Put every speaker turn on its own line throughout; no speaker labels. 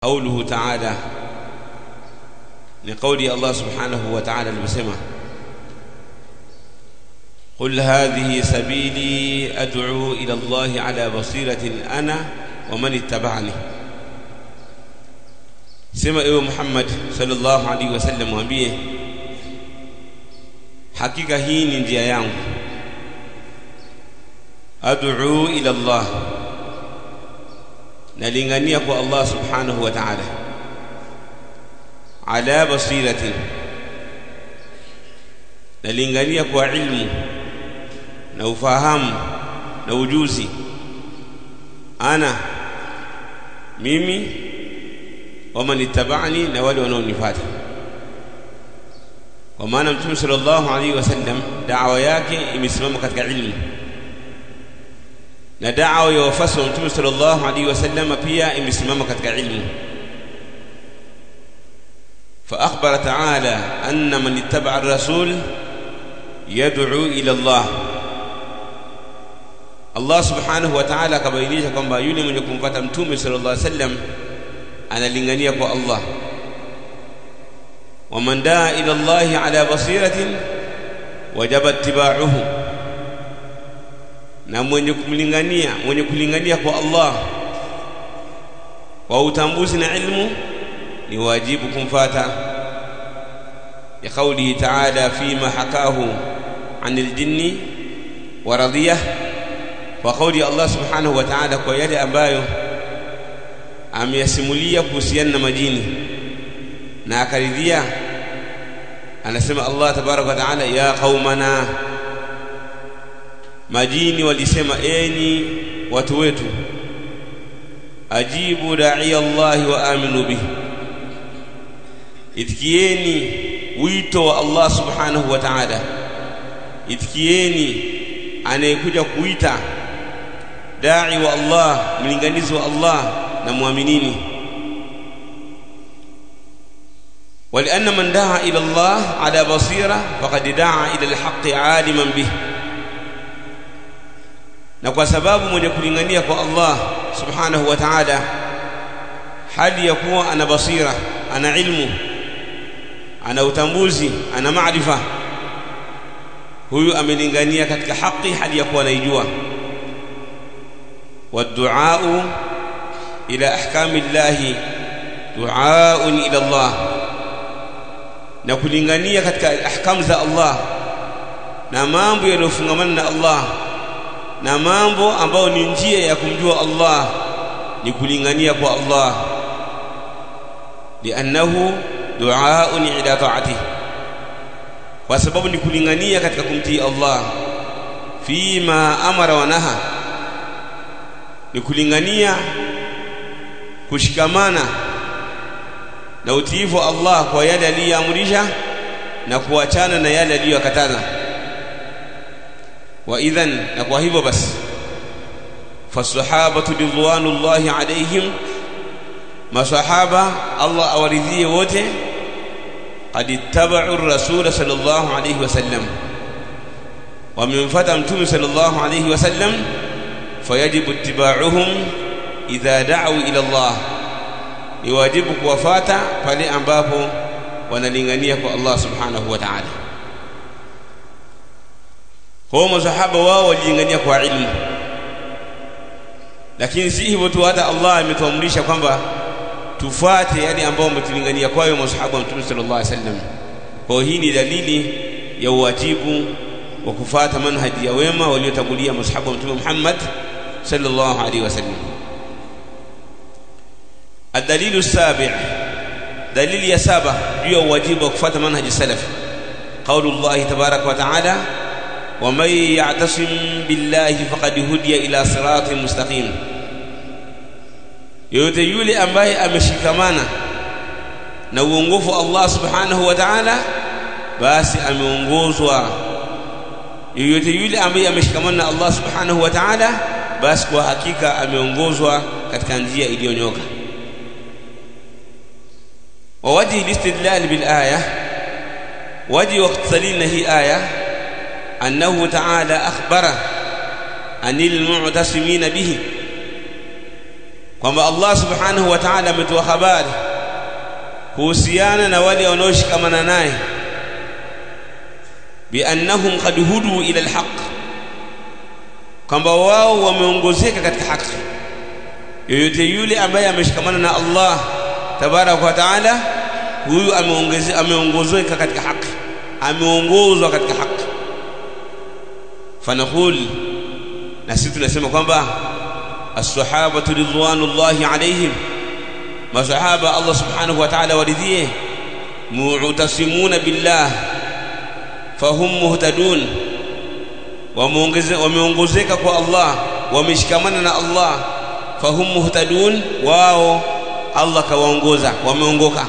قوله تعالى لقول الله سبحانه وتعالى المسمى قل هذه سبيلي أدعو إلى الله على بصيرة أنا ومن اتبعني سمع محمد صلى الله عليه وسلم وambie hakika hii ni njia yangu ad'u ila Allah nalingania kwa Allah subhanahu wa ta'ala ala basiratin nalingania kwa ilmu na ufahamu na ujuzi ana mimi waman ittaba'ani na wale wanaonifuata kwa maana Mtume sallallahu alaihi wasallam da'wa yake imesimama katika ilmu na da'wa ya wafasi wa Mtume sallallahu alaihi wasallam pia imesimama katika ilmu fa akhbara ta'ala anna man ittaba'a ar-rasul yad'u ila Allah Allah subhanahu wa ta'ala kabainisha kwamba yule mwenye kumfuata Mtume sallallahu alaihi wasallam analingania kwa Allah wa man daa ila Allah ala basiratin wajaba ittiba'uhu na mwenye kulingania kwa Allah kwa utambuzi na ilmu ni wajibu kumfuata ya kauli ta'ala fima hakahu anil jinni wa radiyah wa kauli Allah subhanahu wa ta'ala kwa yale ambayo ameyasimulia kuhusiana na majini na akaridhia anasema Allah tabaraka wa ta'ala ya qaumana majini walisema enyi watu wetu ajibu da'i Allah wa aminu bihi itikieni wito wa Allah subhanahu wa ta'ala itikieni anayekuja kuita da'i wa Allah mlinganizi wa Allah na muaminini ولأن من دعا إلى الله على بصيرة فقد دعا إلى الحق عالما به na kwa sababu mwenye kulingania kwa Allah subhanahu wa ta'ala hali ya kuwa ana basira ana ilmu ana utambuzi ana maarifa huyu amelingania katika haki hali ya kuwa anaijua والدعاء إلى أحكام الله دعاء إلى الله na kulingania katika ahkam za Allah na mambo yaliyofungamana na Allah na mambo ambayo ni njia ya kumjua Allah ni kulingania kwa Allah li'annahu du'aun ila ta'atihi kwa sababu ni kulingania katika kumtii Allah fima amara wa naha ni kulingania kushikamana na utiifu Allah kwa yale aliyoamrisha na kuachana na yale aliyokataza wa idhan na kwa hivyo basi fasahabatu ridwanullahi alaihim masahaba Allah awaridhie wote qad ittaba'u ar-rasul sallallahu alayhi wasallam wa mimfata mtume sallallahu alayhi wasallam fayajibu ittiba'uhum idha da'u ila Allah ni wajibu kuwafuata pale ambapo wanalingania kwa Allah subhanahu wa ta'ala kwa masahaba wao walilingania kwa ilmu lakini si hivyo tu hata Allah ametuamrisha kwamba tufuate yale ambao umetulingania kwayo masahaba wa Mtume sallallahu alaihi wasallam kwa hii ni dalili ya wajibu wa kufuata manhaji ya wema waliotangulia masahaba wa Mtume Muhammad sallallahu alaihi wasallam الدليل السابع دليل يا سابع جوا واجب وكفات منهج السلف قول الله تبارك وتعالى ومن يعتصم بالله فقد هدي إلى صراط مستقيم yote yule ambaye ameshikamana na uongofu Allah subhanahu wa ta'ala basi ameongozwa yote yule ambaye ameshikamana na Allah subhanahu wa ta'ala basi kwa hakika ameongozwa katika njia iliyonyoka ووجه الاستدلال بالآية وجه واقتلين هي آية أنه تعالى أخبر عن المعتصمين به kwamba Allah subhanahu wa ta'ala ametoa habari kuhusiana na wale wanaoshikamana naye bi annahum qad hudu ila alhaq, kwamba wao wameongozeka katika haki. Yoyote yule ambaye ameshikamana na Allah tabaraka wa taala, huyu ameongozeka katika haki, ameongozwa katika haki. Fanaqul, na sisi tunasema kwamba as-sahabatu ridwanullahi alayhim, masahaba Allah subhanahu wa ta'ala waridhie, mu'tasimuna billah fahum muhtadun, wameongozeka kwa Allah, wameshikamana na Allah, fahum muhtadun, wao Allah kawaongoza, wameongoka.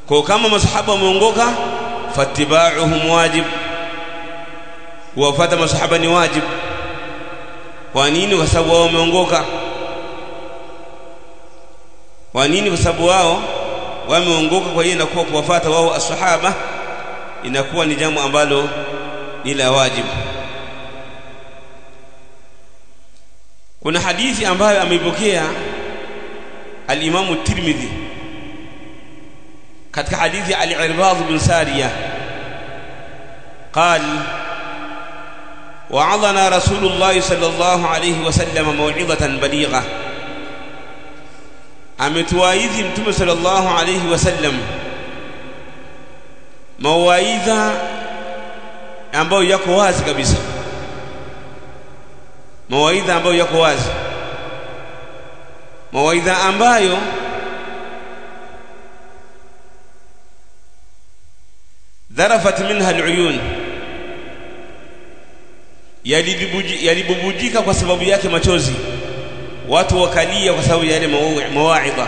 Kwa kama masahaba wameongoka, fattiba'uhum wajib, kuwafuata masahaba ni wajib. Kwa nini? Kwa sababu wao wameongoka. Kwa nini? Kwa sababu wao wameongoka. Kwa hiyo inakuwa kuwafuata wao as-sahaba inakuwa ni jambo ambalo ni la wajibu. Kuna hadithi ambayo ameipokea al-Imam at-Tirmidhi katika hadithi al-Irbad bin Sariyah, قال: وعظنا رسول الله صلى الله عليه وسلم موعظة بليغة. ametuwaidhi mtume sallallahu alayhi wasallam mawaidha ambayo yako wazi kabisa, mawaidha ambayo yako wazi, mawaidha ambayo dharafat minha aluyun, yalibubujika kwa sababu yake machozi, watu wakalia kwa sababu ya yale mawaidha.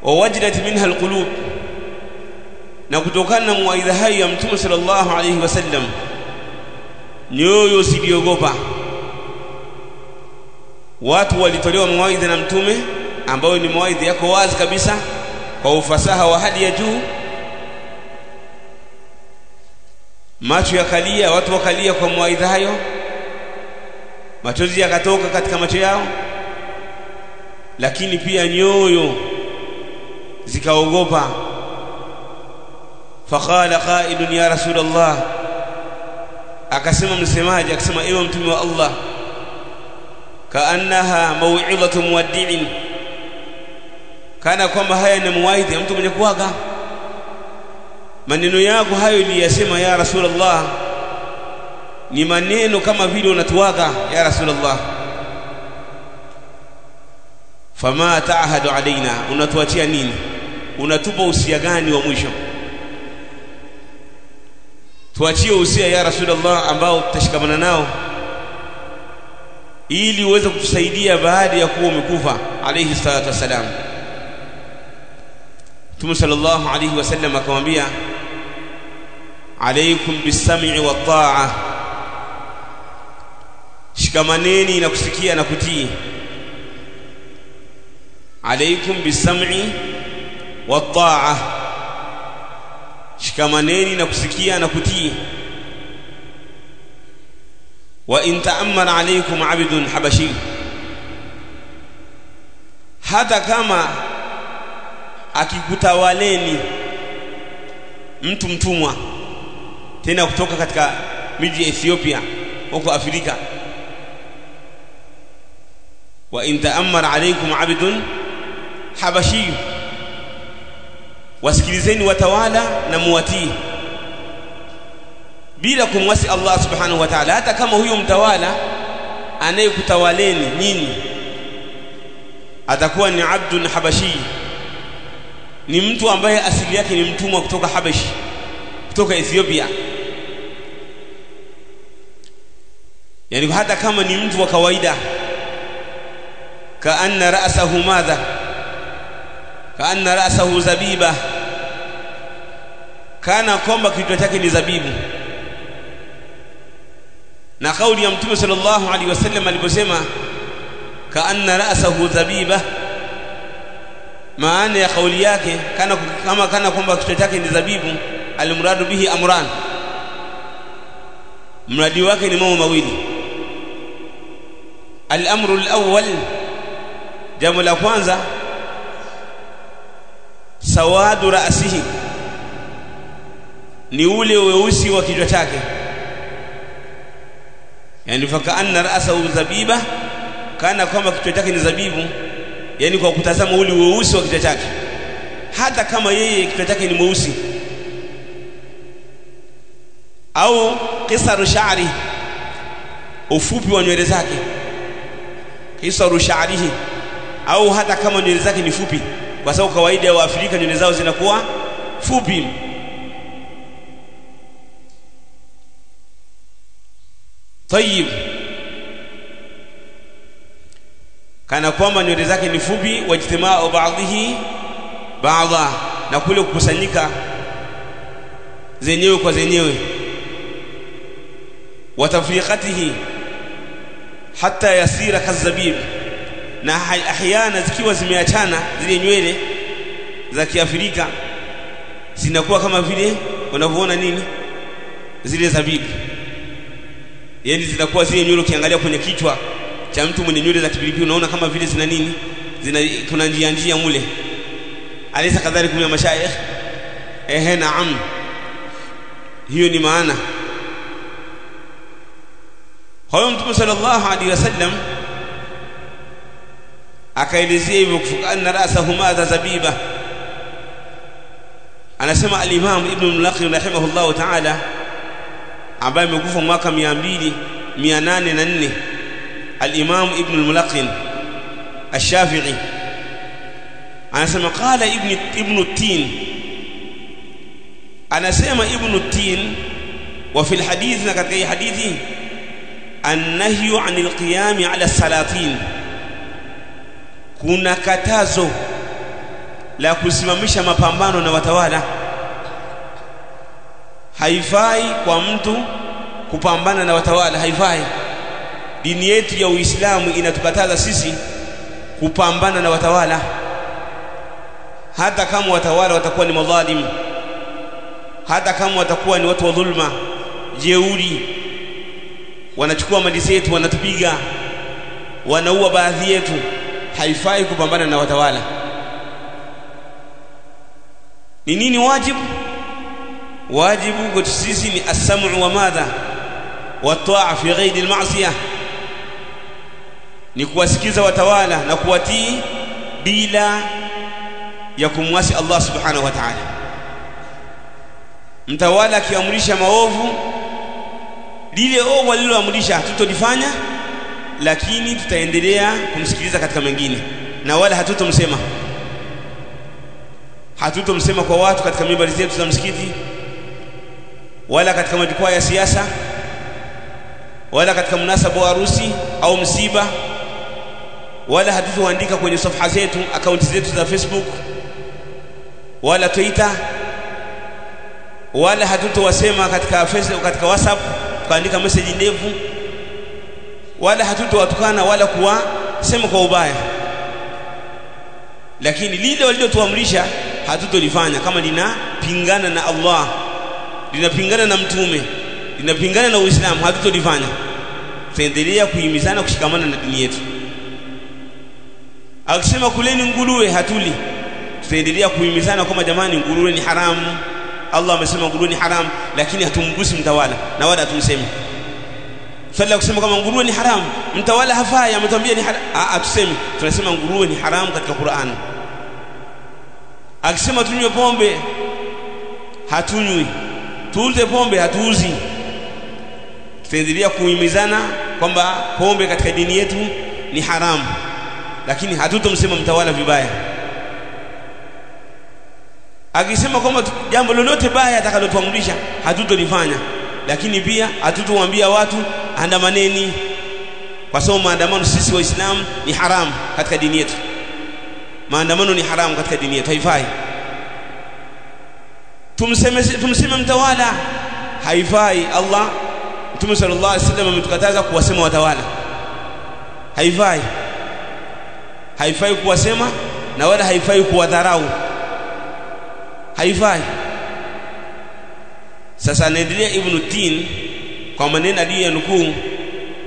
Wawajilat minha alqulub, na kutokana na mawaidha hayo ya mtume sallallahu alayhi wasallam nyoyo ziliogopa. Watu walitolewa mawaidha na mtume ambayo ni mawaidha yako wazi kabisa kwa ufasaha wa hali ya juu, macho yakalia, watu wakalia kwa mawaidha hayo, machozi yakatoka katika macho yao, lakini pia nyoyo zikaogopa. Faqala qailun ya Rasulullah, akasema msemaji, akasema ewe mtume wa Allah, kaannaha mau'izatu muwaddi'in, kana kwamba haya ni mawaidha ya mtu mwenye kuaga. Maneno yako hayo iliyasema ya Rasulullah ni maneno kama vile unatuaga ya Rasulullah. Fama ta'ahadu alaina, unatuachia nini? Unatupa usia gani wa mwisho? Tuachie usia ya Rasulullah ambao tutashikamana nao ili uweze kutusaidia baada ya kuwa umekufa, alayhi salatu wasalam. Mtume sallallahu alayhi wasallam akamwambia, alaykum bis-sam'i wat-ta'a, shikamaneni na kusikia na kutii. Alaykum bis-sam'i wat-ta'a, shikamaneni na kusikia na kutii. Wa in ta'ammara alaykum 'abdun habashi, hata kama akikutawaleni mtu mtumwa tena kutoka katika miji ya Ethiopia huko Afrika. Wa in ta'ammara alaykum 'abdun habashi, wasikilizeni watawala na muwatii bila kumwasi Allah subhanahu wa ta'ala. Hata kama huyo mtawala anayekutawaleni nyinyi atakuwa ni abdun habashi, ni mtu ambaye asili yake ni mtumwa kutoka Habashi, kutoka Ethiopia, yani hata kama ni mtu wa kawaida, kaanna ra'sahu madha, kaanna ra'sahu zabiba, kana kwamba kichwa chake ni zabibu. Na kauli ya mtume sallallahu alaihi wasallam aliposema kaanna ra'sahu zabiba, maana ya kauli yake kana kwamba kichwa chake ni zabibu, almuradu bihi amran, mradi wake ni mambo mawili. al-amru al-awwal, jambo la kwanza, sawadu ra'sihi, ni ule weusi wa kichwa chake. Yani fakaanna ra'sahu zabiba, kana kama kichwa chake ni zabibu, yani kwa kutazama ule weusi wa kichwa chake, hata kama yeye kichwa chake ni mweusi. Au qisaru sha'ri, ufupi wa nywele zake, qisaru sha'rihi, au hata kama nywele zake ni fupi, kwa sababu kawaida wa Afrika nywele zao zinakuwa fupi. Tayyib, kana kwamba nywele zake ni fupi. Wajtimaa baadhihi baadha, na kule kukusanyika zenyewe kwa zenyewe. Watafriqatihi hatta yasira kazabib, na ahyana zikiwa zimeachana zile nywele za Kiafrika zinakuwa kama vile unavyoona nini zile zabibu, yani zinakuwa zile nywele. Ukiangalia kwenye kichwa cha mtu mwenye nywele za kipilipili unaona kama vile zina nini, kuna njia mule. Alisa kadhalika kwa mashaikh, naam, hiyo ni maana. Kwa Mtume sallallahu alaihi wasallam akaelezea hivyo, kufuka ra'sahu madha zabiba. Anasema al-Imam Ibn al-Mulaqin rahimahullah ta'ala, ambaye amekufa mwaka 804, al-Imam Ibn al-Mulaqin ash-Shafi'i, anasema qala Ibn al-Tin, anasema Ibn al-Tin, wa fi al-hadith, na katika hadithi, an-nahyu 'anil qiyami 'ala salatin, kuna katazo la kusimamisha mapambano na watawala. Haifai kwa mtu kupambana na watawala, haifai. Dini yetu ya Uislamu inatukataza sisi kupambana na watawala, hata kama watawala watakuwa ni madhalimu, hata kama watakuwa ni watu wa dhulma, jeuri, wanachukua mali zetu, wanatupiga, wanaua baadhi yetu. Haifai kupambana na watawala. Ni nini wajibu? Wajibu kwetu sisi ni as-sam'u wa madha wa ta'a fi ghairi al-ma'siyah, ni kuwasikiza watawala na kuwatii bila ya kumwasi Allah subhanahu wa ta'ala. Mtawala akiamrisha maovu, lile ovu aliloamrisha tutolifanya, lakini tutaendelea kumsikiliza katika mengine, na wala hatutomsema kwa watu katika mimbari zetu za msikiti, wala katika majukwaa ya siasa, wala katika mnasaba wa harusi au msiba, wala hatutoandika kwenye safha zetu, akaunti zetu za Facebook wala Twitter, wala hatutowasema katika Facebook, katika WhatsApp tukaandika message ndefu, wala hatutowatukana wala kuwasema kwa ubaya. Lakini lile walilotuamrisha hatutolifanya, kama linapingana na Allah, linapingana na mtume, linapingana na Uislamu, hatutolifanya. Tutaendelea kuhimizana kushikamana na dini yetu. Akisema kuleni nguruwe, hatuli, tutaendelea kuhimizana kama jamani, nguruwe ni haramu, Allah amesema nguruwe ni haramu, lakini hatumgusi mtawala na wala hatumsemi. Swala kusema kama nguruwe ni haramu, mtawala hafai, ametuambia ni haramu, atusemi. Tunasema nguruwe ni haramu katika Qur'an. Akisema tunywe pombe, hatunywi. Tuuze pombe, hatuuzi. Tutaendelea kuhimizana kwamba pombe katika dini yetu ni haramu, lakini hatutomsema mtawala vibaya. Akisema kwamba jambo lolote baya atakalotuamrisha hatutolifanya, lakini pia hatutomwambia watu andamaneni, kwa sababu maandamano sisi Waislamu ni haramu katika dini yetu. Maandamano ni haramu katika dini yetu, haifai. Tumseme mtawala, haifai. Allah, Mtume sallallahu alaihi wasallam ametukataza kuwasema watawala, haifai. Haifai kuwasema na wala haifai kuwadharau, haifai. Sasa anaendelea Ibn Tin kwa maneno aliyonukuu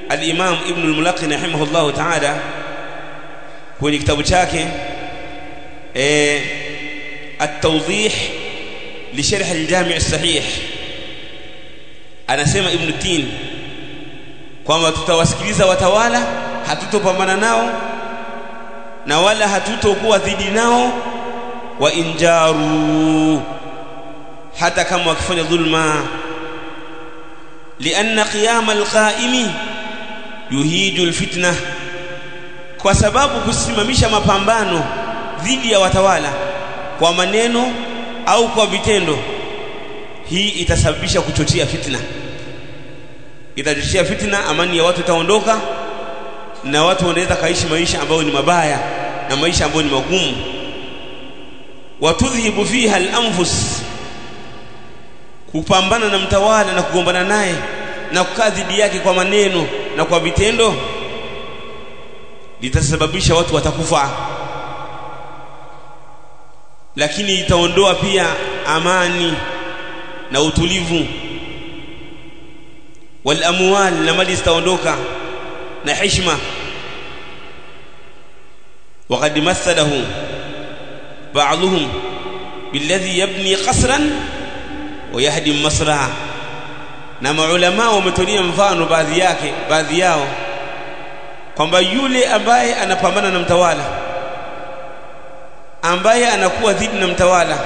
al-Imam Ibn al-Mulaqin rahimahullah ta'ala kwenye kitabu chake at-Tawdih li sharh al-Jami' as-Sahih, anasema Ibn Tin kwamba tutawasikiliza watawala, hatutopambana nao na wala hatutokuwa dhidi nao, wa injaru, hata kama wakifanya dhulma, lianna qiyam alqaimi yuhiju alfitna, kwa sababu kusimamisha mapambano dhidi ya watawala kwa maneno au kwa vitendo, hii itasababisha kuchochea fitna, itachochea fitna, amani ya watu itaondoka na watu wanaweza kaishi maisha ambayo ni mabaya na maisha ambayo ni magumu. Watudhibu fiha al-anfus, kupambana na mtawala na kugombana naye na kukaa dhidi yake kwa maneno na kwa vitendo litasababisha watu watakufa, lakini itaondoa pia amani na utulivu. Wal amwal, na mali zitaondoka na heshima. وقد مثله بعضهم بالذي يبني قصرا ويهدم مصرعا, na maulama wametolea mfano baadhi yao kwamba yule ambaye anapambana na mtawala, ambaye anakuwa dhidi na mtawala,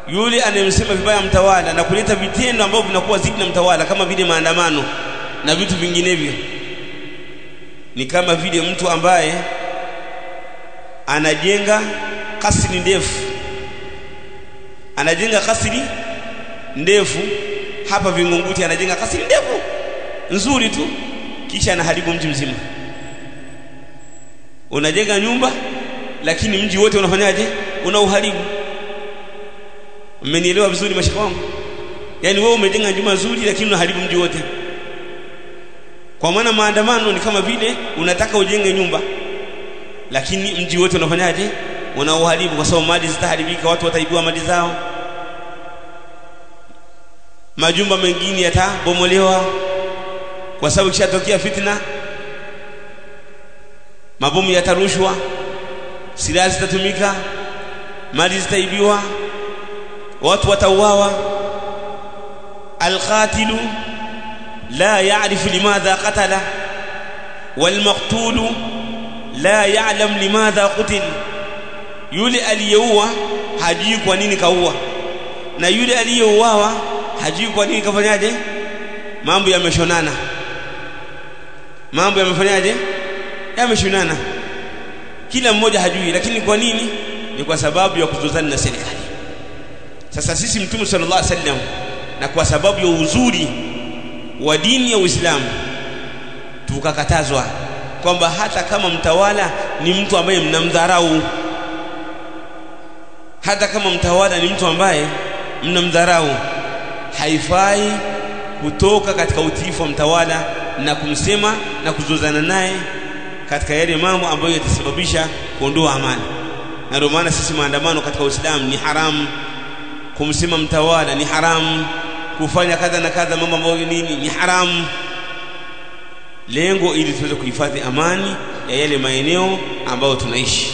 yule anayemsema vibaya mtawala na kuleta vitendo ambavyo vinakuwa dhidi na mtawala kama vile maandamano na vitu vinginevyo, ni kama vile mtu ambaye anajenga kasri ndefu, anajenga kasri ndefu hapa Vingunguti, anajenga kasri ndefu nzuri tu, kisha anaharibu mji mzima. Unajenga nyumba lakini mji wote unafanyaje? Unauharibu. Mmenielewa vizuri mashaka wangu? Yani wewe umejenga nyumba nzuri lakini unaharibu mji wote. Kwa maana maandamano ni kama vile unataka ujenge nyumba lakini mji wote unafanyaje? Unauharibu, kwa sababu mali zitaharibika, watu wataibiwa mali zao, majumba mengine yatabomolewa kwa sababu kishatokea fitna, mabomu yatarushwa, silaha zitatumika, mali zitaibiwa, watu watauawa. Al-qatilu la ya'rifu limadha qatala wal maqtulu la ya'lam limadha qutil, yule aliyeua hajui kwa nini kaua, na yule aliyeuawa hajui kwa nini kafanyaje. Mambo yameshonana, mambo yamefanyaje? Yameshonana, kila mmoja hajui. Lakini kwa nini? Ni kwa sababu ya kuzozana na serikali. Sasa sisi Mtume sallallahu alaihi wasallam, na kwa sababu ya uzuri wa dini ya Uislamu, tukakatazwa kwamba hata kama mtawala ni mtu ambaye mnamdharau, hata kama mtawala ni mtu ambaye mnamdharau, haifai kutoka katika utiifu wa mtawala na kumsema na kuzozana naye katika yale mambo ambayo yatasababisha kuondoa amani. Na ndio maana sisi maandamano katika Uislamu ni haramu, kumsema mtawala ni haramu, kufanya kadha na kadha mambo ambayo ni haramu, lengo ili tuweze kuhifadhi amani ya yale maeneo ambayo tunaishi.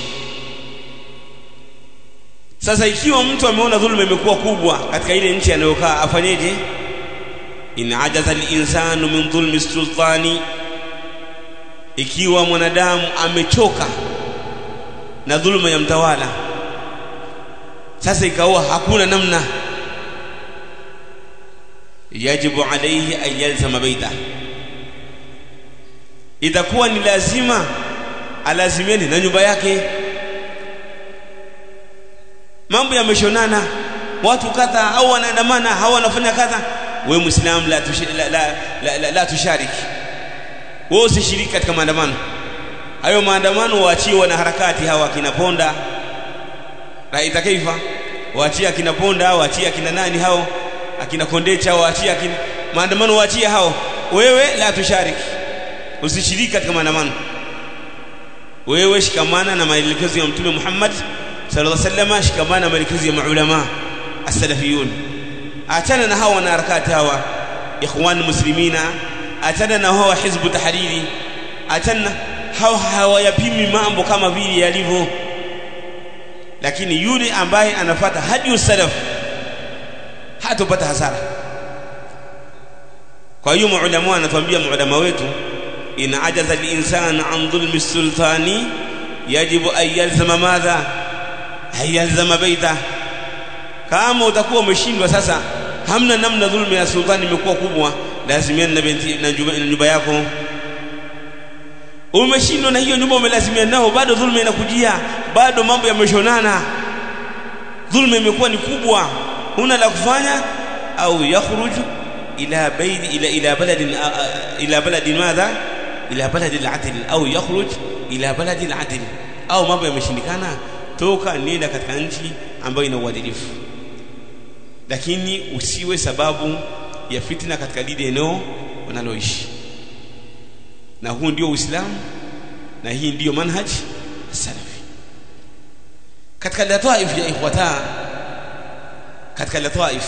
Sasa ikiwa mtu ameona dhulma imekuwa kubwa katika ile nchi anayokaa, afanyeje? In ajaza al-insanu min dhulmi sultani, ikiwa mwanadamu amechoka na dhulma ya mtawala, sasa ikawa hakuna namna, yajibu alayhi an yalzama baita, itakuwa ni lazima alazimiane na nyumba yake. Mambo yameshonana, watu kadha au wanaandamana, hawa wanafanya kadha, wewe Muislamu la tushariki, wewe usishiriki katika maandamano hayo. Maandamano waachie wana harakati hawa kina Ponda, raita kaifa, waachie akina Ponda, waachie akina nani hao, akina Kondecha, waachie akina maandamano, waachie hao. Wewe la tushariki, usishiriki katika maandamano. Wewe shikamana na maelekezo ya Mtume Muhammad sallallahu alaihi wasallam, shikamana na maelekezo ya maulama as-salafiyun. Achana na hawa na harakati hawa ikhwan muslimina, achana na hawa hizbu tahariri, achana hawayapimi mambo kama vile yalivyo. Lakini yule ambaye anafuata hadi salaf hatopata hasara. Kwa hiyo maulama anatuambia, maulama wetu, in ajaza al-insan an dhulmi sultani yajibu an yalzama madha, ayalzama baita. Kama utakuwa umeshindwa sasa, hamna namna, dhulma ya sultani imekuwa kubwa, lazimiana na nyumba yako. Umeshindwa na hiyo nyumba, umelazimiana nao, bado dhulma inakujia, bado mambo yameshonana, dhulma imekuwa ni kubwa, huna la kufanya. Au yakhruj ila bayd ila baladin madha, ila balad al-adl, au yakhruj ila balad al-adl. Au mambo yameshindikana, toka nenda katika nchi ambayo ina uadilifu. Lakini usiwe sababu ya fitna katika lile eneo unaloishi. Na huu ndio Uislamu, na hii ndio manhaj salafi. Katika lataif ya ikhwata, katika lataif,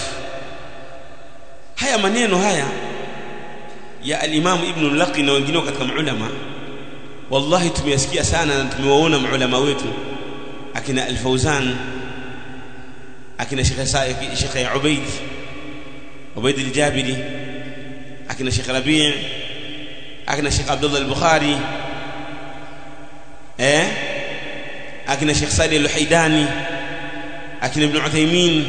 haya maneno haya ya al-Imam Ibn al-Laqi na wengine katika maulama, wallahi tumeyasikia sana na tumewaona maulama wetu akina al-Fawzan, akina Sheikh Ubayd al-Jabiri, akina Sheikh Rabi', akina Sheikh Abdullah al-Bukhari, akina Sheikh Salih al-Haidani, akina Ibn Uthaymeen,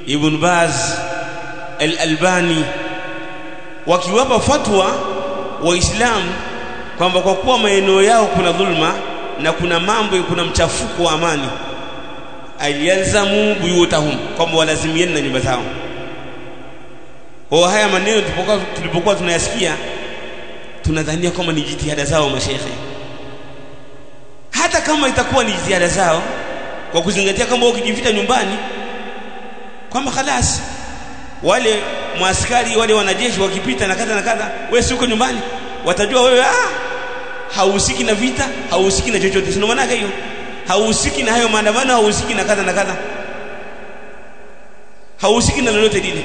Ibn Baz, al-Albani, wakiwapa fatwa waislamu kwamba kwa kuwa maeneo yao kuna dhulma na kuna mambo, kuna mchafuko wa amani, ayalzamu buyutahum, kwamba walazimiane na nyumba zao. Kwa haya maneno tulipokuwa tunayasikia, tunadhania kama ni jitihada zao mashaikhi. Hata kama itakuwa ni jitihada zao, kwa kuzingatia kama ukijivita nyumbani, kwamba khalas wale maaskari wale wanajeshi wakipita na kadha na kadha, wewe si uko nyumbani, watajua wewe hauhusiki na vita, hauhusiki na chochote. Sio maana hiyo, hauhusiki na hayo maandamano, hauhusiki na kadha na kadha, hauhusiki na lolote lile.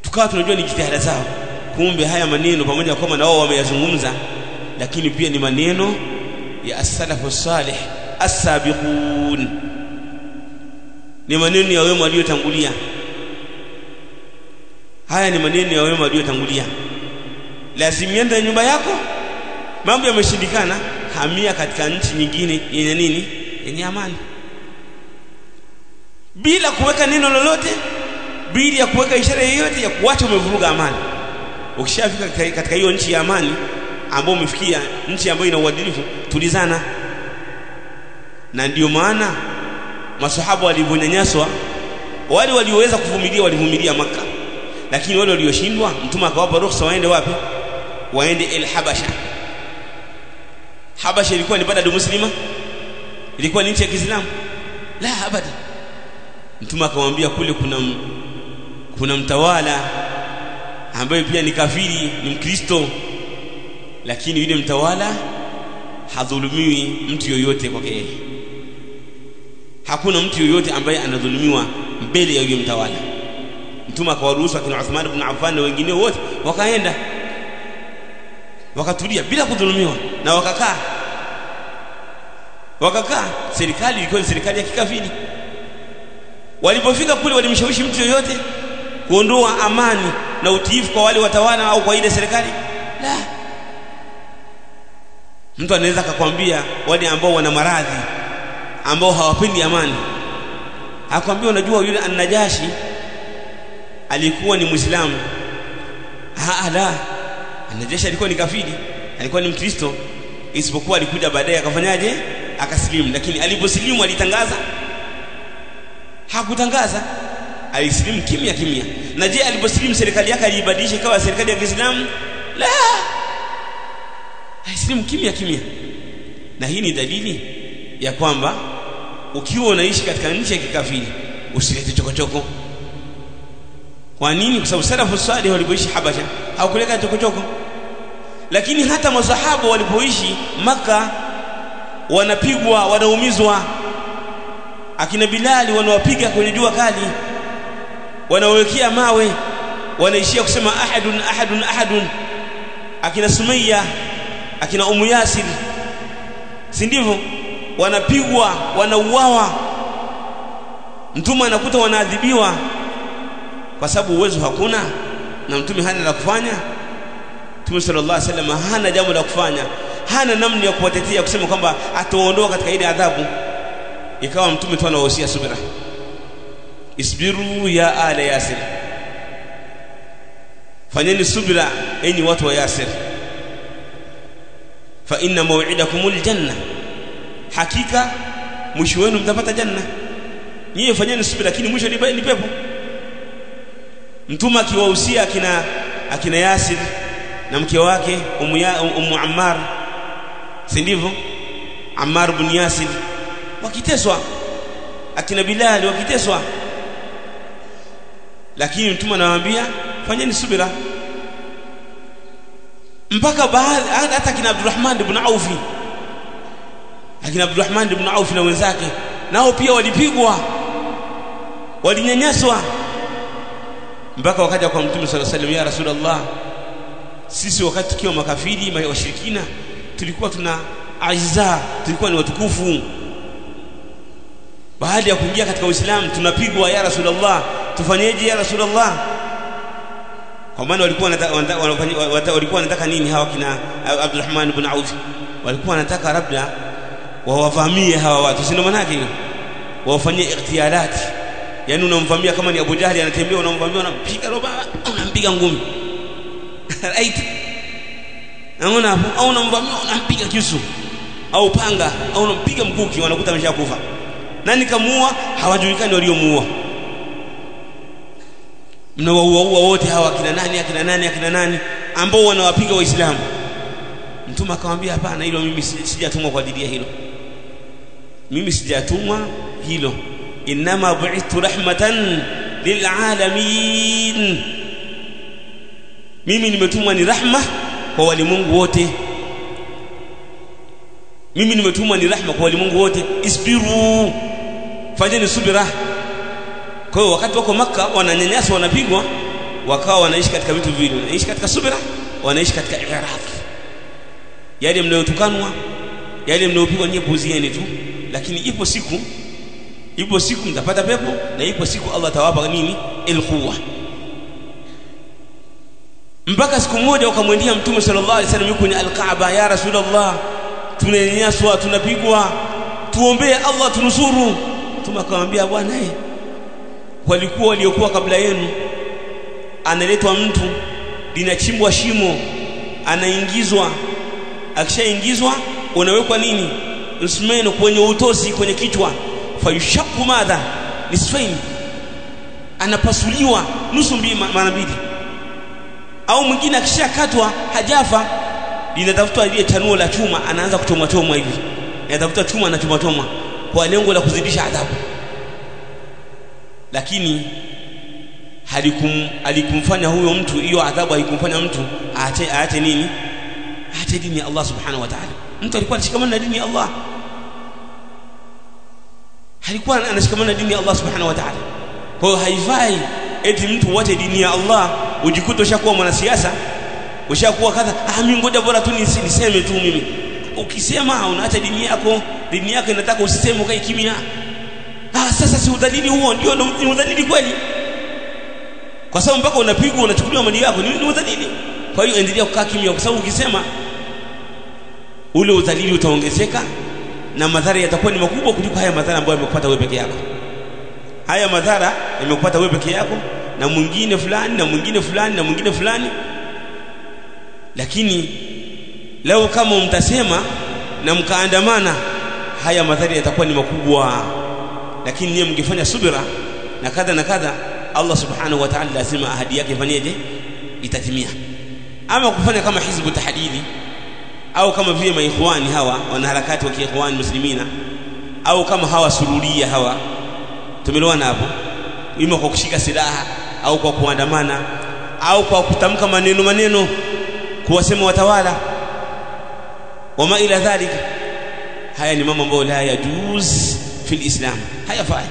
Tukawa tunajua ni jitihada zao. Kumbe haya maneno pamoja kwamba na wao wameyazungumza, lakini pia ni maneno ya as-salafu salih as-sabiqun, ni maneno ya wema waliotangulia. Haya ni maneno ya wema waliotangulia. Lazimiana na nyumba yako, mambo yameshindikana, hamia katika nchi nyingine yenye nini, yenye amani, bila kuweka neno lolote, bila ya kuweka ishara yoyote ya kuacha umevuruga amani. Ukishafika katika hiyo nchi ya amani ambayo umefikia, nchi ambayo ina uadilifu, tulizana. Na ndio maana maswahaba walivyonyanyaswa, wale walioweza kuvumilia walivumilia Makka, lakini wale walioshindwa mtume akawapa ruhusa waende wapi? Waende al-Habasha. Habasha ilikuwa ni baladu muslima, ilikuwa ni nchi ya Kiislamu? La abada. Mtume akamwambia kule kuna mtawala ambaye pia ni kafiri, ni Mkristo, lakini yule mtawala hadhulumiwi mtu yoyote kwake yeye. Hakuna mtu yoyote ambaye anadhulumiwa mbele ya yule mtawala. Mtume akawaruhusu akina Uthman ibn Affan na wengine wote wakaenda, wakatulia bila kudhulumiwa, na wakakaa. Serikali ilikuwa ni serikali ya kikafiri. Walipofika kule, walimshawishi mtu yoyote kuondoa amani na utiifu kwa wale watawala au kwa ile serikali? La. Mtu anaweza akakwambia, wale ambao wana maradhi, ambao hawapendi amani, akwambia unajua yule An-Najashi alikuwa ni Muislamu. La, An-Najashi alikuwa ni kafiri, alikuwa ni Mkristo, isipokuwa alikuja baadaye akafanyaje? Akasilimu. Lakini aliposilimu alitangaza? Hakutangaza, alisilimu kimya kimya. Na je, aliposilimu serikali yake alibadilisha ikawa serikali ya Kiislamu? La, alisilimu kimya kimya. Na hii ni dalili ya kwamba ukiwa unaishi katika nchi ya kikafiri usilete chokochoko. Kwa nini? Kwa sababu salafu salih walipoishi Habasha hawakuleta chokochoko. Lakini hata masahaba walipoishi Makka wanapigwa, wanaumizwa. Akina Bilali wanawapiga kwenye jua kali, wanawekea mawe, wanaishia kusema ahadun ahadun ahadun. Akina Sumayya, akina Ummu Yasir, si ndivyo? Wanapigwa, wanauawa, mtume anakuta wanaadhibiwa kwa sababu uwezo hakuna na mtume hana la kufanya. Mtume sallallahu alaihi wasallam hana jambo la kufanya, hana namna ya kuwatetea kusema kwamba ataondoa katika ile adhabu. Ikawa mtume tu anawahusia subira, isbiru ya ala Yasir, fanyeni subira enyi watu wa Yasir, fa inna maw'idakumul janna, hakika mwisho wenu mtapata janna. Nyie fanyeni subira, lakini mwisho ni pepo. Mtume akiwahusia akina Yasir na mke wake Ummu Ammar, si ndivyo? Ammar ibn Yasir wakiteswa, akina Bilal wakiteswa, lakini mtume anawaambia fanyeni subira. Mpaka baadhi hata akina Abdurrahman ibn Auf, akina Abdurrahman ibn Auf na wenzake nao pia walipigwa, walinyanyaswa, mpaka wakaja kwa mtume sallallahu alaihi wasallam, ya Rasulullah, sisi wakati tukiwa makafiri washirikina tulikuwa tuna aiza, tulikuwa ni watukufu, baada ya kuingia katika Uislamu tunapigwa, ya Rasulullah, tufanyeje ya Rasulullah? Kwa maana walikuwa wanataka nini hawa kina Abdurrahman ibn Auf? Walikuwa wanataka labda wawavamie hawa watu, si ndio maana yake? Wafanyie ikhtiyarat, yani unamvamia kama ni Abu Jahli anatembea, unamvamia, unampiga roba, unampiga ngumi right? Naona hapo, au unamvamia unampiga kisu au panga au unampiga mkuki, wanakuta ameshakufa. Nani kamuua? Hawajulikani waliomuua. Mnawaua wote hawa akina nani ambao wanawapiga Waislamu. Mtume akamwambia hapana, hilo mimi sijatumwa kwa ajili ya hilo, mimi sijatumwa hilo, inma bu'ithtu rahmatan lilalamin, mimi nimetumwa ni rahma kwa walimwengu wote, mimi nimetumwa ni rahma kwa walimwengu wote. Isbiru, fanyeni subira. Kwa hiyo wakati wako Makka wananyanyaswa, wanapigwa, wakawa wanaishi katika vitu viwili, wanaishi katika subira, wanaishi katika i'rad. Yale mnayotukanwa, yale mnayopigwa nyie puzieni tu, lakini ipo siku mtapata pepo, na ipo siku Allah atawapa nini? Al-quwwa. Mpaka siku moja wakamwendea mtume sallallahu alaihi wasallam yuko kwenye al-Kaaba, ya Rasulullah, tunanyanyaswa, tunapigwa, tuombee Allah tunusuru. Mtume akamwambia, bwana, waliokuwa kabla yenu, analetwa mtu, linachimbwa shimo, anaingizwa, akishaingizwa unawekwa nini? Usmeno kwenye utosi, kwenye kichwa, fayushaqqu madha nisfain, anapasuliwa nusu mara mbili. Au mwingine akishakatwa hajafa, linatafutwa ile chanuo la chuma, anaanza kuchomwa hivi, anatafuta chuma na choma kwa lengo la kuzidisha adhabu. Lakini alikumfanya huyo mtu, hiyo adhabu haikumfanya mtu aache nini? Aache dini ya Allah subhanahu wa ta'ala. Mtu alikuwa anashikamana na dini ya Allah, alikuwa anashikamana na dini ya Allah subhanahu wa ta'ala. Kwa hiyo haifai eti mtu uache dini ya Allah ujikuta ushakuwa mwanasiasa, ushakuwa kadha, mimi ngoja bora tu niseme tu mimi. Ukisema unaacha dini yako, dini yako inataka usiseme, ukae kimya. Sasa si udhalili huo? Ndio ni udhalili kweli, kwa sababu mpaka unapigwa, unachukuliwa mali yako, ni udhalili. Kwa hiyo endelea kukaa kimya, kwa sababu ukisema ule udhalili utaongezeka na madhara yatakuwa ni makubwa kuliko haya madhara ambayo yamekupata wewe peke yako. Haya madhara yamekupata wewe peke yako na mwingine fulani na mwingine fulani na mwingine fulani, lakini leo kama mtasema na mkaandamana, haya madhara yatakuwa ni makubwa. Lakini nyinyi mngefanya subira na kadha na kadha, Allah subhanahu wa ta'ala lazima ahadi yake fanyeje? Itatimia. Ama kufanya kama hizbu tahdidi au kama vile maikhwani hawa wanaharakati wa kiikhwani muslimina, au kama hawa sururia hawa, tumeelewana hapo, ima kwa kushika silaha au kwa kuandamana au kwa kutamka maneno kuwasema watawala wama ila dhalika. Haya ni mambo ambayo la yajuz fil Islam, hayafai.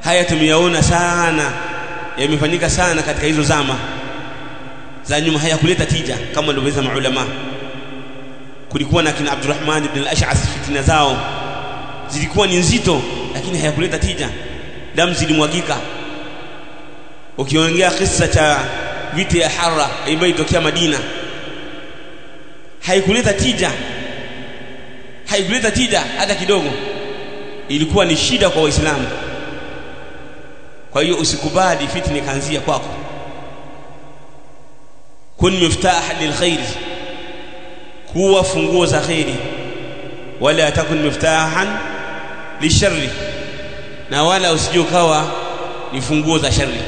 haya tumeyaona sana, yamefanyika sana katika hizo zama za nyuma, hayakuleta tija kama walivyosema maulama. Kulikuwa na kina Abdurrahman ibn al-Ash'ath, fitina zao zilikuwa ni nzito, lakini hayakuleta tija, damu zilimwagika. Ukiongea kisa cha vita ya Harra ambayo ilitokea Madina, haikuleta tija hata kidogo, ilikuwa ni shida kwa Waislamu. Kwa hiyo usikubali fitna ikaanzia kwako. Kun miftah lilkhair, kuwa funguo za khairi, wala takun miftahan lisharri, na wala usijokawa ni funguo za shari.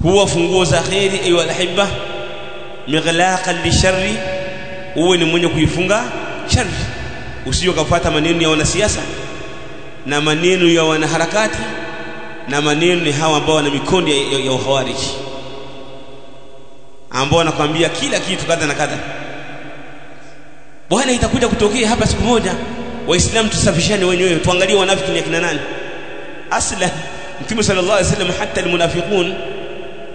Kuwa funguo za khairi ayu alhibba, mighlaqan lisharri, uwe ni mwenye kuifunga shari. Usijokafuata maneno ya wanasiasa na maneno ya wanaharakati na maneno hawa ambao wana mikondo ya ukhawariji, ambao wanakuambia kila kitu kadha na kadha. Bwana, itakuja kutokea hapa siku moja, Waislamu tusafishane wenyewe, tuangalie wanafiki ni akina nani. Aslan Mtume sallallahu alaihi wasallam hata almunafiqun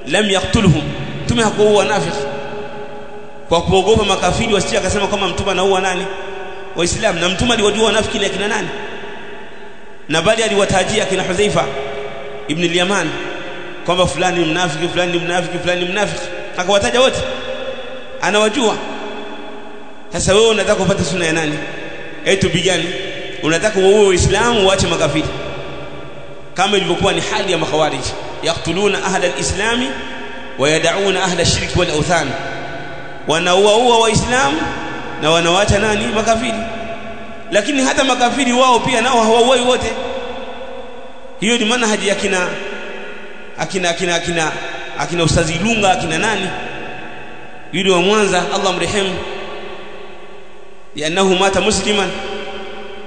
lam yaqtuluhum, Mtume hakuua wanafiki kwa kuogopa makafiri wasije akasema kama Mtume anaua nani? Waislamu. Na Mtume aliwajua wanafiki ni akina nani, na bali aliwatajia kina Hudhaifa ibn al-Yaman kwamba fulani mnafiki, fulani mnafiki, fulani mnafiki, akawataja wote, anawajua. Sasa wewe unataka kupata sunna ya nani? Tupigane, unataka uwe Uislamu uache makafiri, kama ilivyokuwa ni hali ya makhawarij, yaqtuluna ahla al-islami wa yad'una ahla ash-shirk wal awthan, wanaua waislamu na wanawaacha nani? Makafiri. Lakini hata makafiri wao pia nao hawauai wote. Hiyo ni manhaji ya akina Ustazi Lunga, akina nani yule wa Mwanza, Allah mrehemu, yanahu mata musliman,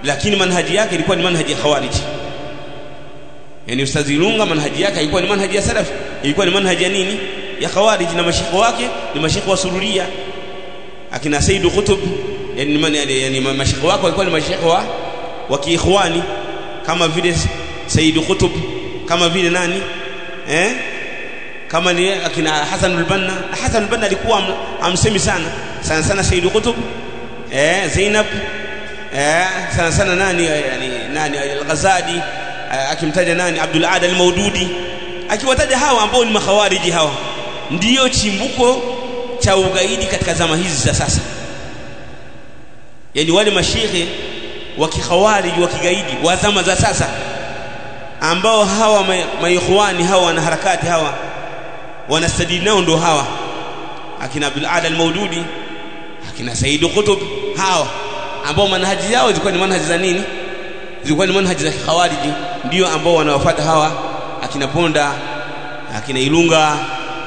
lakini manhaji yake ilikuwa ni manhaji ya khawarij. Yani Ustazi Lunga manhaji yake ilikuwa ni manhaji ya salaf, ilikuwa ni manhaji ya nini? Ya khawarij. Na mashikho wake ni mashikho wa Sururia, akina Said Qutb, yani mashikho wake walikuwa ni mashikho wa kiikhwani, kama vile Said Qutb, kama vile nani kama ni akina Hasan al-Banna. Hasan al-Banna alikuwa amsemi sana Said Qutb, Zainab, sana nani, yani nani al-Ghazali, akimtaja nani Abdul Aad al-Maududi, akiwataja hawa ambao ni makhawariji. Hawa ndio chimbuko cha ugaidi katika zama hizi za sasa. Yani wale mashehe wa kikhawariji wa kigaidi wa zama za sasa, ambao hawa maikhwani hawa wana harakati hawa wanastadili nao, ndo hawa akina Abdul Aad al-Maududi, akina Said Qutb, hawa ambao manhaji yao zilikuwa ni manhaji za nini? Zilikuwa ni manhaji za khawariji, ndio ambao wanawafuata hawa akina Ponda, akina Ilunga,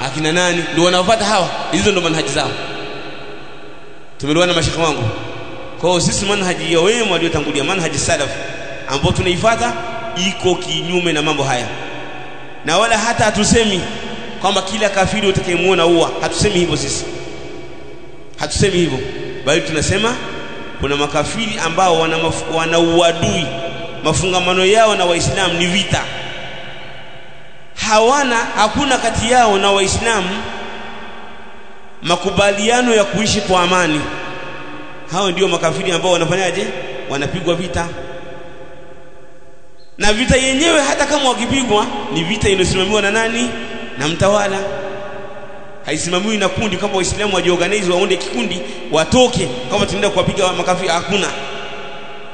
akina nani, ndio wanawafuata hawa. Hizo ndio manhaji zao. Tumeelewana mashaka wangu? Kwa hiyo sisi manhaji ya wema waliotangulia, manhaji salaf ambao tunaifuata, iko kinyume na mambo haya. Na wala hata hatusemi kwamba kila kafiri utakayemuona huwa, hatusemi hivyo sisi, hatusemi hivyo, bali tunasema kuna makafiri ambao wana uadui, mafungamano yao na Waislamu ni vita, hakuna kati yao na Waislamu makubaliano ya kuishi kwa amani. Hao ndio makafiri ambao wanafanyaje? Wanapigwa vita. Na vita yenyewe hata kama wakipigwa ni vita inosimamiwa na nani? Na mtawala. Haisimamiwi na kundi kama Waislamu wajiorganize waunde kikundi watoke kama tunaenda kuwapiga makafiri. Hakuna,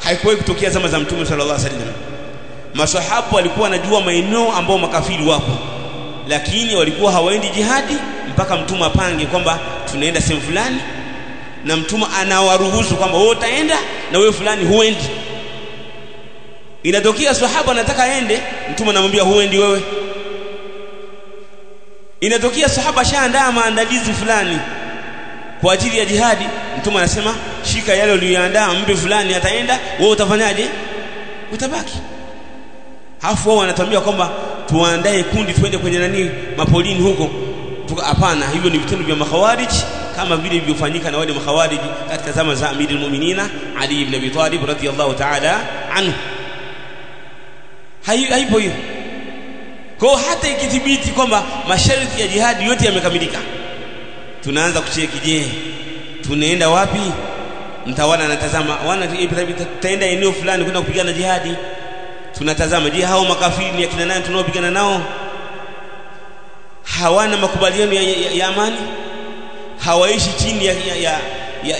haikuwahi kutokea zama za Mtume sallallahu alaihi wasallam. Maswahaba walikuwa wanajua maeneo ambao makafiri wapo, lakini walikuwa hawaendi jihadi mpaka Mtume apange kwamba tunaenda sehemu fulani, na Mtume anawaruhusu kwamba wewe utaenda na wewe fulani huendi. Inatokea sahaba anataka aende, Mtume anamwambia huendi wewe. Inatokea sahaba shaandaa maandalizi fulani kwa ajili ya jihadi, Mtume anasema shika yale uliyoandaa, mpe fulani ataenda, wewe utafanyaje? Utabaki. Hafu wao wanatuambia kwamba tuandae kundi twende kwenye nani, mapolini huko. Hapana, hivyo ni vitendo vya makhawarij, kama vile vilivyofanyika na wale makhawarij katika zama za Amirul Mu'minin Ali ibn Abi Talib radhiyallahu ta'ala anhu. haipo hiyo. Kwa hata ikithibiti kwamba masharti ya jihad yote yamekamilika, tunaanza kucheki, je, tunaenda wapi? Mtawala anatazama, tutaenda eneo fulani kwenda kupigana jihadi. Tunatazama, je, hao makafiri ni akina nani tunaopigana nao? Hawana makubaliano ya amani, hawaishi chini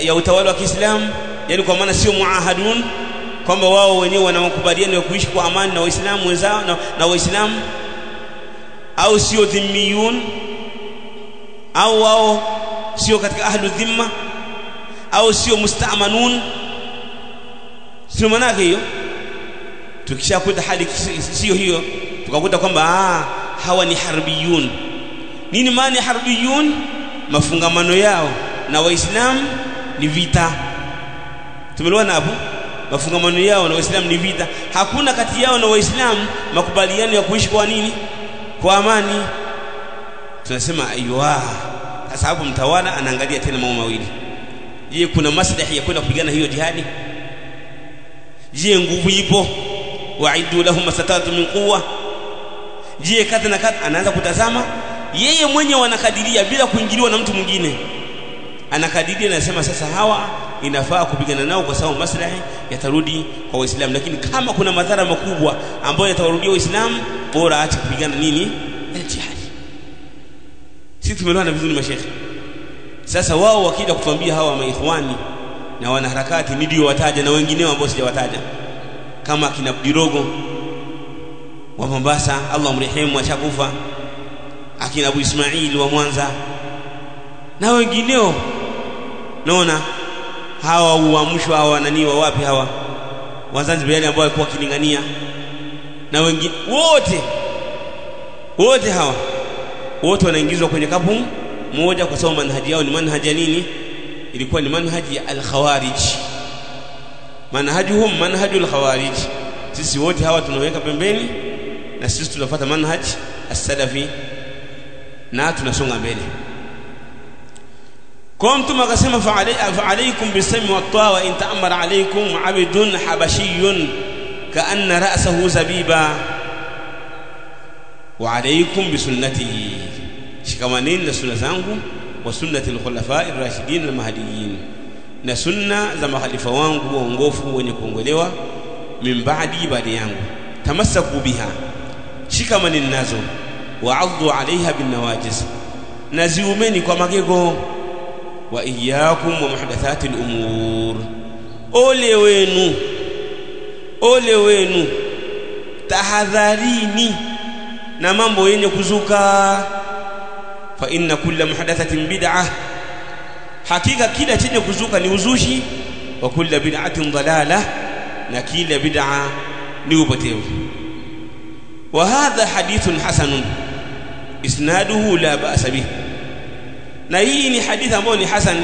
ya utawala wa Kiislamu, yani kwa maana sio muahadun, kwamba wao wenyewe wana makubaliano ya kuishi kwa amani na Waislamu wenzao na Waislamu, au sio dhimmiyun, au wao sio katika ahlu dhimma, au sio musta'manun. Sio maana yake hiyo. Tukishakuta hali sio hiyo, tukakuta kwamba hawa ni harbiyun. Nini maana ya harbiyun? Mafungamano yao na Waislamu ni vita. Tumeelewana hapo? Mafungamano yao na Waislamu ni vita. Hakuna kati yao na Waislamu makubaliano ya kuishi kwa nini? Kwa amani. Tunasema aiwa. Sasa hapo mtawala anaangalia tena mambo mawili. Je, kuna maslahi ya kwenda kupigana hiyo jihadi? Je, nguvu ipo? Wa'iddu lahum masatatu min quwwa. Je, kadha na kadha. Anaanza kutazama yeye mwenyewe, anakadiria bila kuingiliwa na mtu mwingine. Anakadiria na anasema sasa hawa inafaa kupigana nao kwa sababu maslahi yatarudi kwa Waislamu, lakini kama kuna madhara makubwa ambayo yatawarudia Waislamu, bora aache kupigana nini? Jihad. Sisi tumeelewana vizuri mashekhi. Sasa wao wakija kutuambia hawa maikhwani na wanaharakati ndio wataja na wengineo ambao sijawataja, kama kina Dirogo wa Mombasa, Allah mrehemu, ashakufa, akina Abu Ismail wa Mwanza na wengineo. Naona hawa uamshwa hawa nani wa wapi hawa Wazanzibar ambao walikuwa kilingania, na wengine wote hawa wote wanaingizwa kwenye kapu moja kwa sababu manhaji yao ni manhaji ya nini? Ilikuwa ni manhaji ya al-khawarij. Manhajuhum manhajul khawarij. Sisi wote hawa tunaweka pembeni na sisi tunafuata manhaji as-salafi na tunasonga mbele. Kwa mtume akasema fa alaykum bisami wa ta'a wa in ta'ammara alaykum 'abdun habashiyyun ka'anna ra'sahu zabiba wa alaykum bisunnati, shikamaneni na sunna zangu wa sunnati al-khulafa'i ar-rashidin al-mahdiyyin, na sunna za makhalifa wangu waongofu wenye kuongolewa min ba'di, baada yangu. Tamassaku biha, shikamaneni nazo. Wa'addu 'alayha bin nawajiz, naziumeni kwa magego. Wa iyyakum wa muhdathati al-umur, ole wenu tahadharini na mambo yenye kuzuka. Fa inna kulla muhdathatin bid'ah, hakika kila chenye kuzuka ni uzushi. Wa kulla bid'atin dalalah, na kila bid'a ni upotevu. Wa hadha hadithun hasanun isnaduhu la ba'sa bih, na hii ni hadithi ambayo ni hasan,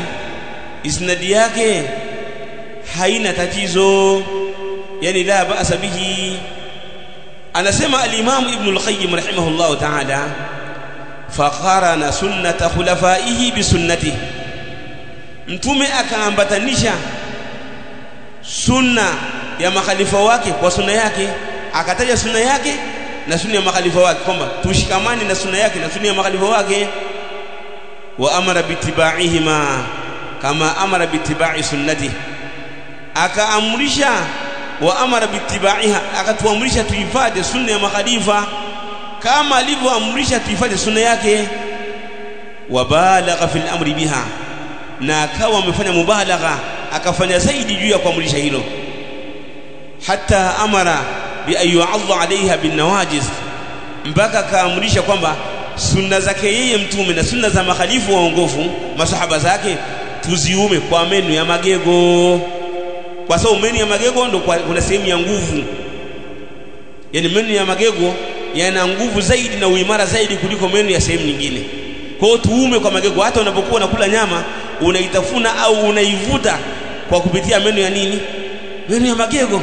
isnadi yake haina tatizo, yani la ba'sa bihi. Anasema al-Imam Ibn al-Qayyim rahimahullah ta'ala, faqarana sunnata khulafaihi bi sunnatihi, mtume akaambatanisha sunna ya makhalifa wake kwa sunna yake. Akataja sunna yake na sunna ya makhalifa wake, kwamba tushikamane na sunna yake na sunna ya makhalifa wake. Wa amara bitiba'ihima kama amara bitiba'i sunnatihi, akaamrisha wa amara bitiba'iha, akatuamrisha tuifate sunna ya makhalifa kama alivyoamrisha tuifate sunna yake. Wa balagha fil amri biha, na akawa amefanya mubalagha, akafanya zaidi juu ya kuamrisha hilo. Hatta amara bi ayyu'adhu 'alayha bin nawajiz, mpaka kaamrisha kwamba sunna zake yeye mtume na sunna za makhalifu waongofu masahaba zake tuziume kwa meno ya magego, kwa sababu meno ya magego ndo kuna sehemu ya nguvu. Yani meno ya magego yana nguvu zaidi na uimara zaidi kuliko meno ya sehemu nyingine. Kwa hiyo tuume kwa magego. Hata unapokuwa unakula nyama unaitafuna au unaivuta kwa kupitia meno ya nini? Meno ya magego.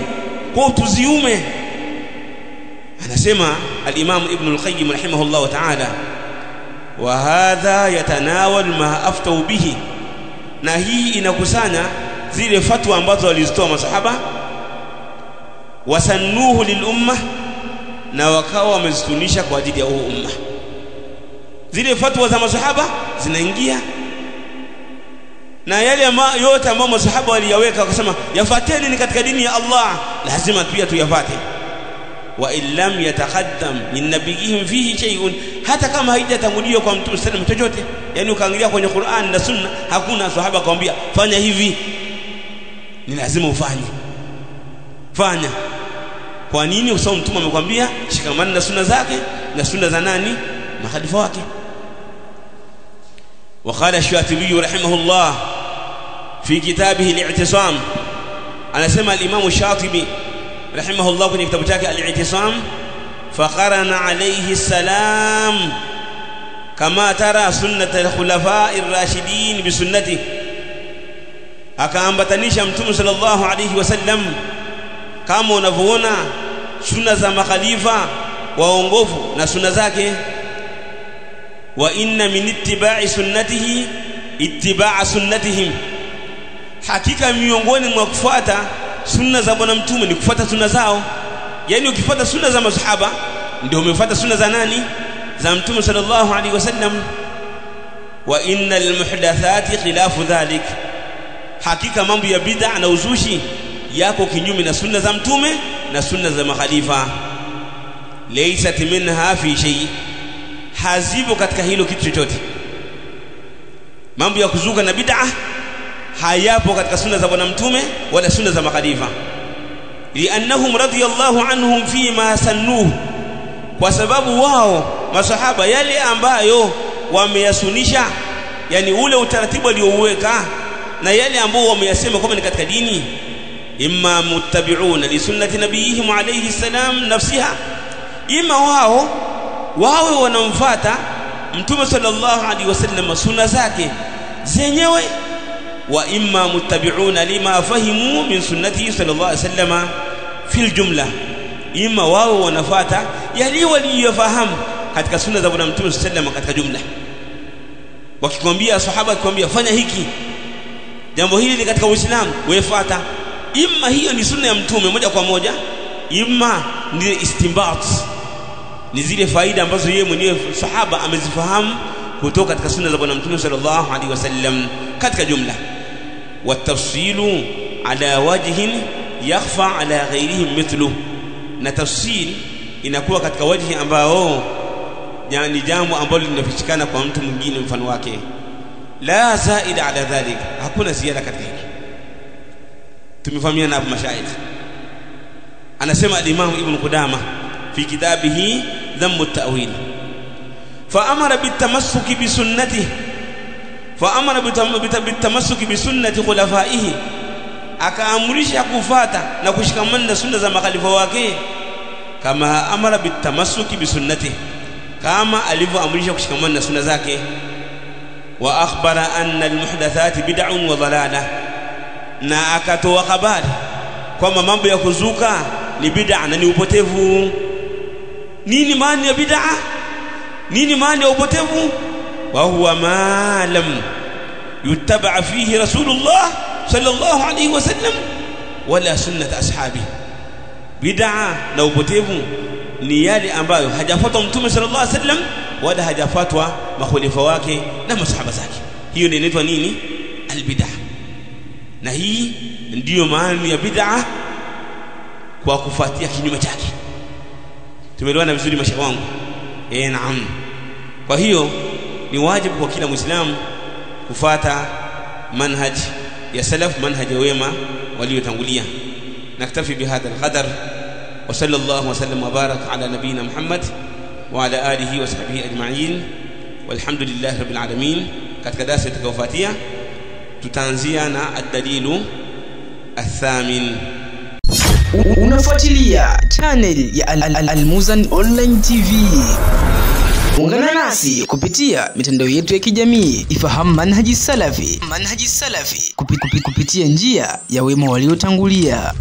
Kwa hiyo tuziume. Anasema al-Imam Ibn al-Qayyim rahimahullah ta'ala, wa hadha yatanawal ma aftau bihi, na hii inakusanya zile fatwa ambazo walizitoa masahaba. Wasannuhu lil umma, na wakawa wamezitunisha kwa ajili ya umma. Zile fatwa za masahaba zinaingia, na yale yote ambayo masahaba waliyaweka wakasema yafuateni ni katika dini ya Allah, lazima pia tuyafate. Wa illam yataqaddam min nabiyihim fihi shay'un, hata kama haijatanguliwa kwa Mtume sallallahu alayhi wasallam chochote. Yani ukaangalia kwenye Qur'an na Sunna hakuna sahaba akamwambia fanya hivi, ni lazima ufanye, fanya. Kwa nini? Kwa sababu Mtume amekwambia shikamana na sunna zake na sunna za nani? Makhalifa wake. وقال الشاطبي رحمه الله في كتابه الاعتصام، أنا سمع الإمام الشاطبي رحمه الله في كتابه الاعتصام: فقرن عليه السلام كما ترى سنة الخلفاء الراشدين بسنته، akaambatanisha Mtume sallallahu alayhi wasallam kama unavyoona sunna za makhalifa waongofu na sunna zake. Wa inna min ittiba'i sunnatihi ittiba'a sunnatihim, hakika miongoni mwa kufuata sunna za bwana Mtume ni kufuata sunna zao. Yani ukifuata sunna za masahaba ndio umefuata sunna za nani? Za Mtume sallallahu alayhi wasallam. Wa innal muhdathati khilafu dhalik, hakika mambo ya bid'a na uzushi yako kinyume na sunna za Mtume na sunna za makhalifa. Laysat minha fi shay, hazibo katika hilo kitu chochote. Mambo ya kuzuka na bid'a hayapo katika sunna za bwana Mtume wala sunna za makhalifa. Liannahum radiyallahu anhum fima sannuhu, kwa sababu wao masahaba yale ambayo wameyasunisha, yani ule utaratibu aliouweka na yale ambao wameyasema kwamba ni katika dini, imma muttabi'una li sunnati nabiyihim alayhi salam nafsiha, ima wao wawe wanamfuata Mtume sallallahu alaihi wasallam sunna zake zenyewe, wa imma muttabi'una lima fahimu min sunnati sallallahu alaihi wasallam fil jumla, ima wao wanafuata yale waliyofahamu katika sunna za bwana Mtume sallallahu alaihi wasallam katika jumla. Wakikwambia sahaba, akikwambia fanya hiki, jambo hili ni katika Uislamu, wewe fuata. Ima hiyo ni sunna ya Mtume moja kwa moja, ima ni istinbat, ni zile faida ambazo yeye mwenyewe sahaba amezifahamu kutoka katika sunna za bwana Mtume sallallahu alaihi wasallam katika jumla. Watafsilu ala wajhin yakhfa ala ghayrihim mithlu, na tafsil inakuwa katika wajhi ambao yani jambo ambalo linafichikana kwa mtu mwingine mfano wake. La zaida ala dhalik, hakuna ziada katika hili. Tumefahamiana hapo mashaikh. Anasema al-Imam Ibn Qudama fi kitabihi Dhamm at-Ta'wil, فأمر بالتمسك بسنته، فأمر بالتمسك بسنة خلفائه، akaamrisha kufuata na kushikamana na sunna za makhalifa wake, kama amara bitamassuki bisunnati, kama alivyoamrisha kushikamana na sunna zake. Wa akhbara anna almuhdathati bid'un wa dalalah, na akatoa habari kwamba mambo ya kuzuka ni bid'a na ni upotevu. Nini maana ya bid'a? Nini maana ya upotevu? Wa huwa ma lam yuttaba fihi rasulullah sallallahu alayhi wasallam wala sunnat ashabi. Bid'a na upotevu ni yale ambayo hajafuatwa Mtume sallallahu alayhi wasallam wala hajafuatwa makhalifa wake na masahaba zake. Hiyo ndio inaitwa nini? Albid'a. Na hii ndiyo maana ya bid'a, kwa kufuatia kinyume chake. Tumeelewana vizuri mashaikh wangu? Naam. Kwa hiyo ni wajibu kwa kila Muislamu kufuata manhaj ya salaf, manhaj ya wema waliotangulia. Naktafi bihadha alqadar, wa sallallahu wa sallam wa baraka ala nabiyina Muhammad wa ala alihi wa sahbihi ajma'in, walhamdulillahi rabbil alamin. Katika darasa itakayofuatia tutaanzia na ad-dalilu athamin.
Unafuatilia channel ya Al-Muzan Online TV. Ungana nasi kupitia mitandao yetu ya kijamii, ifahamu manhaji salafi kupitia njia ya wema waliotangulia.